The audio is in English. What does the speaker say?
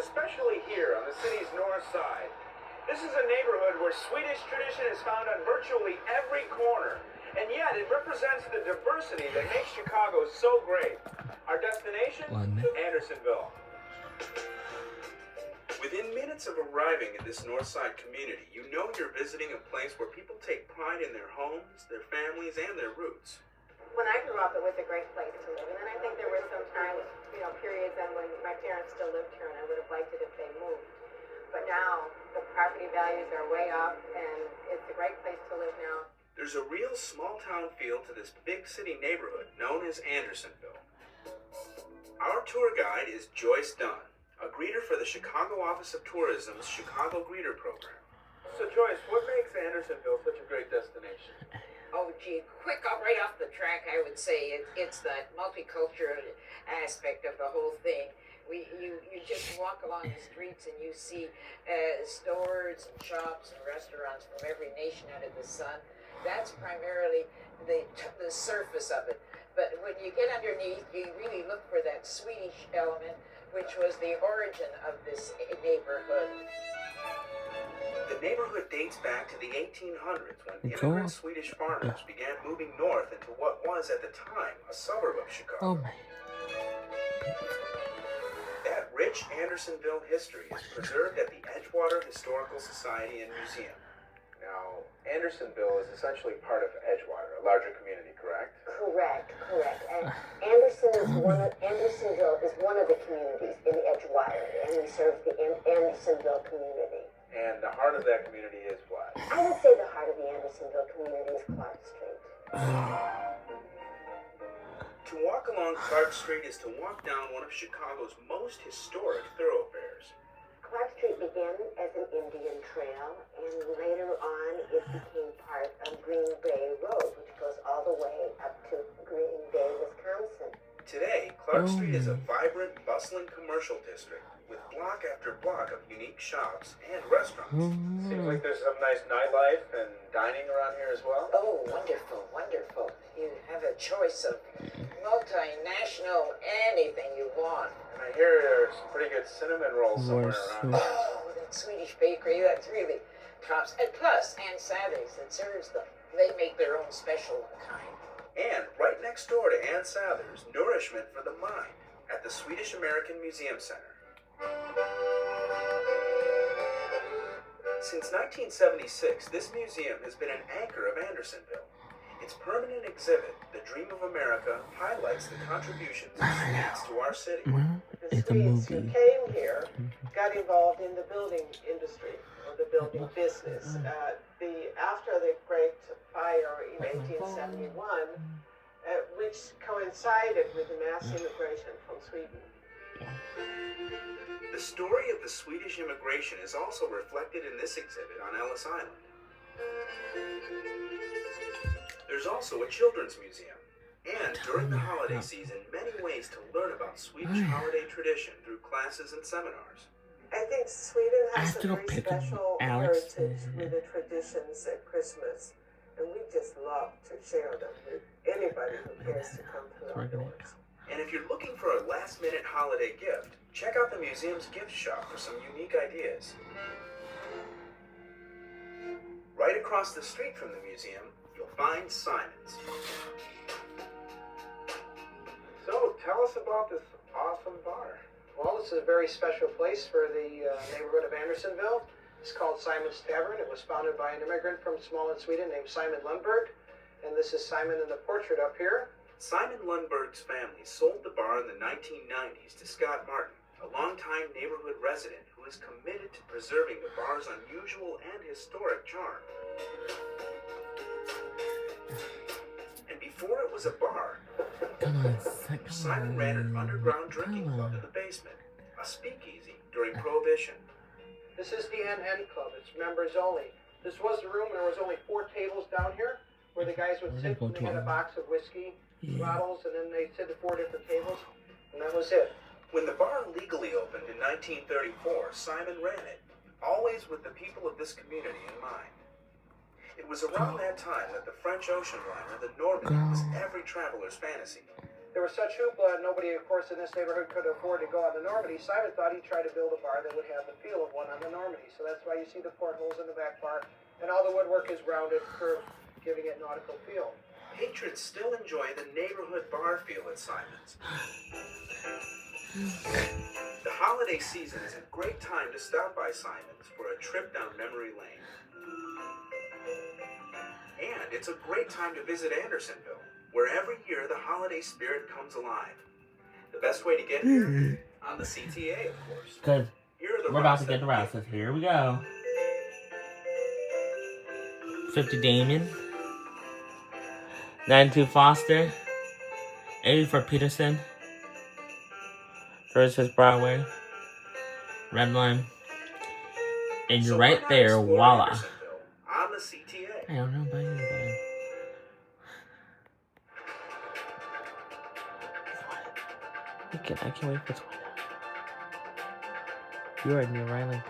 Especially here on the city's north side. This is a neighborhood where Swedish tradition is found on virtually every corner, and yet it represents the diversity that makes Chicago so great. Our destination? Andersonville. Within minutes of arriving at this north side community, you know you're visiting a place where people take pride in their homes, their families, and their roots. When I grew up, it was a great place to live, and then I think there were some times, periods when my parents still lived here, and I would have liked it if they moved. But now, the property values are way up, and it's a great place to live now. There's a real small-town feel to this big city neighborhood known as Andersonville. Our tour guide is Joyce Dunn, a greeter for the Chicago Office of Tourism's Chicago Greeter Program. So Joyce, what makes Andersonville such a great destination? Oh, gee, right off the track, I would say it's the multicultural aspect of the whole thing. You just walk along the streets and you see stores and shops and restaurants from every nation under the sun. That's primarily the surface of it. But when you get underneath, you really look for that Swedish element, which was the origin of this neighborhood. The neighborhood dates back to the 1800s when immigrant Swedish farmers began moving north into what was at the time a suburb of Chicago. That rich Andersonville history is preserved at the Edgewater Historical Society and Museum. Now, Andersonville is essentially part of Edgewater, a larger community, correct? Correct. And Andersonville is one of the communities in Edgewater, and we serve the Andersonville community. And the heart of that community is what? I would say the heart of the Andersonville community is Clark Street. To walk along Clark Street is to walk down one of Chicago's most historic thoroughfares. Clark Street began as an Indian trail, and later on it became part of Green Bay Road, which goes all the way up to Green Bay, Wisconsin. Today, Clark Street is a vibrant, bustling commercial district with block after block of unique shops and restaurants. Seems like there's some nice nightlife and dining around here as well. Oh, wonderful, wonderful. You have a choice of multinational anything you want. And I hear there's some pretty good cinnamon rolls somewhere around here. Oh, that Swedish bakery, that's really tops. And plus, Ann Sather's that serves them. They make their own special kind. And right next door to Ann Sather's, nourishment for the mind at the Swedish American Museum Center. Since 1976, this museum has been an anchor of Andersonville. Its permanent exhibit, The Dream of America, highlights the contributions of Swedes to our city. The Swedes who came here got involved in the building industry, or the building business. After the Great Fire in 1871, which coincided with the mass immigration from Sweden. The story of the Swedish immigration is also reflected in this exhibit on Ellis Island. There's also a children's museum, and during the holiday season, many ways to learn about Swedish holiday tradition through classes and seminars. I think Sweden has a very special heritage with the traditions at Christmas, and we just love to share them with anybody who cares to come through our doors. And if you're looking for a last-minute holiday gift, check out the museum's gift shop for some unique ideas. Right across the street from the museum, you'll find Simon's. So, tell us about this awesome bar. Well, this is a very special place for the neighborhood of Andersonville. It's called Simon's Tavern. It was founded by an immigrant from Småland, Sweden named Simon Lundberg. And this is Simon in the portrait up here. Simon Lundberg's family sold the bar in the 1990s to Scott Martin, a longtime neighborhood resident who is committed to preserving the bar's unusual and historic charm. And before it was a bar, Simon ran an underground drinking club in the basement, a speakeasy during Prohibition. This is the NN Club. It's members only. This was the room, and there was only 4 tables down here where the guys would sit and they had a box of whiskey bottles, and then they'd sit at 4 different tables, and that was it. When the bar legally opened in 1934, Simon ran it, always with the people of this community in mind. It was around that time that the French ocean liner, the Normandy, was every traveler's fantasy. there was such hoopla, and nobody, of course, in this neighborhood could afford to go on the Normandy. Simon thought he'd try to build a bar that would have the feel of one on the Normandy. So that's why you see the portholes in the back bar, and all the woodwork is rounded, curved, giving it nautical feel. Patrons still enjoy the neighborhood bar feel at Simon's. The holiday season is a great time to stop by Simon's for a trip down memory lane. And it's a great time to visit Andersonville, where every year the holiday spirit comes alive. The best way to get here? On the CTA, of course. Good. Here are the We're about routes to get that the routes. Here we go. 50 Damien. 92 Foster. 84 Peterson. Versus Broadway. Red Line. And you're So right why not there, explore voila. Andersonville on the CTA. I don't know about anybody. I can't wait for Twilight. You are Neil Ryland.